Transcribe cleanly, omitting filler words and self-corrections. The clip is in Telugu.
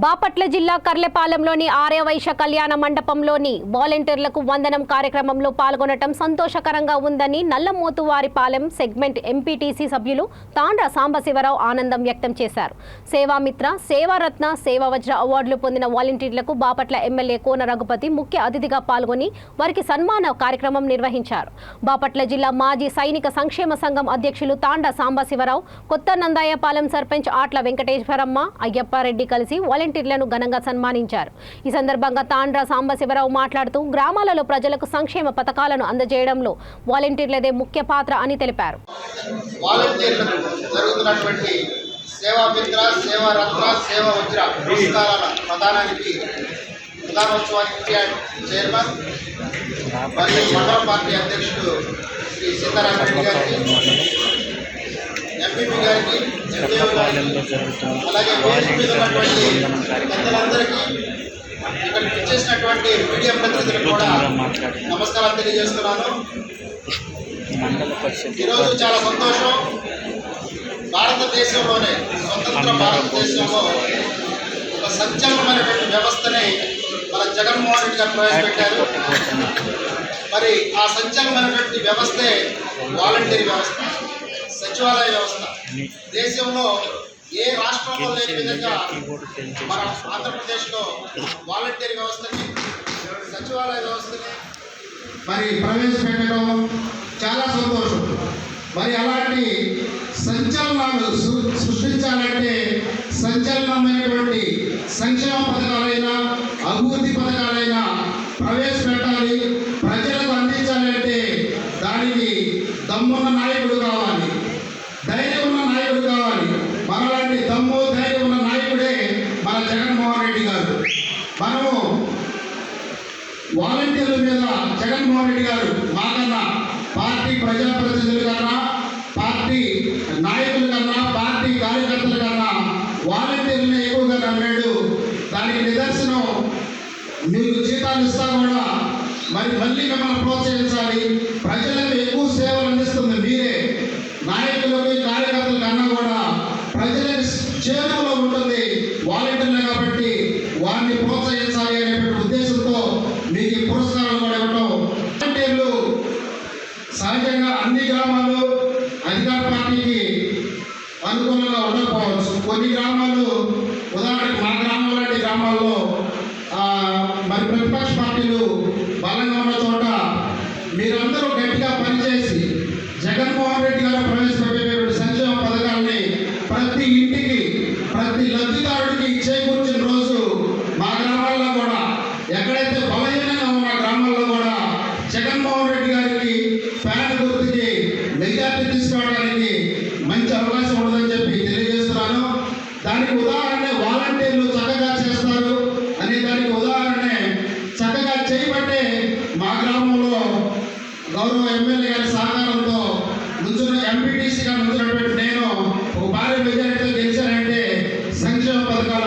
బాపట్ల జిల్లా కర్లెపాలెంలోని ఆర్యవైశ్య కళ్యాణ మండపంలోని వాలంటీర్లకు వందనం కార్యక్రమంలో పాల్గొనడం సంతోషకరంగా ఉందని నల్లమోతువారిపాలెం సెగ్మెంట్ ఎంపీటీసీ సభ్యులు తాండ్ర సాంబశివరావు ఆనందం వ్యక్తం చేశారు. సేవామిత్ర, సేవారత్న, సేవావజ్ర అవార్డులు పొందిన వాలంటీర్లకు బాపట్ల ఎమ్మెల్యే కోన రఘుపతి ముఖ్య అతిథిగా పాల్గొని వారికి సన్మాన కార్యక్రమం నిర్వహించారు. బాపట్ల జిల్లా మాజీ సైనిక సంక్షేమ సంఘం అధ్యక్షులు తాండ్ర సాంబశివరావు, కొత్త నందాయపాలెం సర్పంచ్ ఆట్ల వెంకటేశ్వరమ్మ, అయ్యప్పారెడ్డి కలిసి వాలంటీర్లను ఘనంగా సన్మానించారు. ఈ సందర్భంగా తాండ్ర సాంబశివరావు మాట్లాడుతూ గ్రామాలలో ప్రజలకు సంక్షేమ పథకాలను అందజేయడంలో వాలంటీర్లదే ముఖ్య పాత్ర అని తెలిపారు. వాలంటీర్లకు జరుగుతున్నటువంటి సేవామిత్ర, సేవారత్న, సేవావజ్ర పురస్కారాల ప్రధానోత్సవానికి చైర్మన్ మరియు మండల పార్టీ అధ్యక్షుడు శ్రీ సీతారామరెడ్డి గారికి, ఎంపీపీ గారికి, ఎంపీఓ గారికి, అలాగే వేదిక మీద ఉన్నటువంటి పెద్దలందరికీ, ఇక్కడికి ఇచ్చేసినటువంటి మీడియా ప్రతినిధులకు కూడా నమస్కారాలు తెలియజేస్తున్నాను. ఈరోజు చాలా సంతోషం. భారతదేశంలోనే, స్వతంత్ర భారతదేశంలో ఒక సంచలనమైనటువంటి వ్యవస్థని మన జగన్మోహన్ రెడ్డి గారు ప్రవేశపెట్టారు. మరి ఆ సంచలనమైనటువంటి వ్యవస్థే వాలంటీర్ వ్యవస్థ, సచివాలయ వ్యవస్థ. దేశంలో ఏ రాష్ట్రంలో లేని విధంగా మన ఆంధ్రప్రదేశ్లో వాలంటీర్ వ్యవస్థని, సచివాలయ వ్యవస్థని మరి ప్రవేశపెట్టడం చాలా సంతోషం. మరి అలాంటి సంచలనాలు సృష్టించాలంటే సంచలనమైనటువంటి సంక్షేమ పథకాలైనా, అభివృద్ధి పథకాలైనా ప్రవేశపెట్టాలి. ప్రజలకు అందించాలంటే దానికి దమ్మున్న నాయకుడు కావాలి, ధైర్యం ఉన్న నాయకుడు కావాలి. మనలాంటి దమ్ము, ధైర్యం ఉన్న నాయకుడే మన జగన్మోహన్ రెడ్డి గారు. మనము వాలంటీర్ల మీద జగన్మోహన్ రెడ్డి గారు మాకన్నా, పార్టీ ప్రజాప్రతినిధుల కన్నా, పార్టీ నాయకుల కన్నా, పార్టీ కార్యకర్తల కన్నా వాలంటీర్లను ఎక్కువగా నమ్మాడు. దానికి నిదర్శనం మీకు జీతాలు ఇస్తా కూడా మరి మళ్ళీ మిమ్మల్ని ప్రోత్సహించాలి. ప్రజలకు ఎక్కువ సేవలు అందిస్తుంది మీరే. నాయకులకి, కార్యకర్తల కన్నా కూడా ప్రజలకు చేరువలో ఉంటుంది వాలంటీర్లే కాబట్టి వారిని ప్రోత్సహించాలి అనేటువంటి ఉద్దేశంతో మీకు ఈ పురస్కారాలు కూడా ఇవ్వడం. వాలంటీర్లు సహజంగా అన్ని గ్రామాలు అధికార పార్టీకి అనుకూలంగా ఉండకపోవచ్చు. కొన్ని గ్రామాలు, ఉదాహరణకు మా గ్రామం లాంటి గ్రామాల్లో మరి ప్రతిపక్ష పార్టీలు బలంగా ఉన్న చోట మీరందరూ గట్టిగా పనిచేసి జగన్మోహన్ రెడ్డి గారు ప్రవేశపెట్టినటువంటి సంక్షేమ పథకాలని ప్రతి ఇంటికి, ప్రతి లబ్ధిదారుడికి చేకూర్చిన రోజు మా గ్రామాల్లో కూడా, ఎక్కడైతే బలహీనంగా ఉన్న గ్రామాల్లో కూడా జగన్మోహన్ రెడ్డి గారికి ఫ్యాన్ గుర్తుకి మెజార్టీ తీసుకోవడానికి మంచి అవకాశం ఉండదని చెప్పి తెలియజేస్తున్నాను. దానికి ఉదాహరణ వాలంటీర్లు చక్కగా చేస్తారు అనే దానికి ఉదాహరణే చక్కగా చేయబట్టే మా గ్రామంలో గౌరవ ఎమ్మెల్యే గారి సహకారంతో ఎంపీటీసీగా నుంచినటువంటి నేను ఒక భారీ మెజారిటీతో గెలిచానంటే సంక్షేమ పథకాలు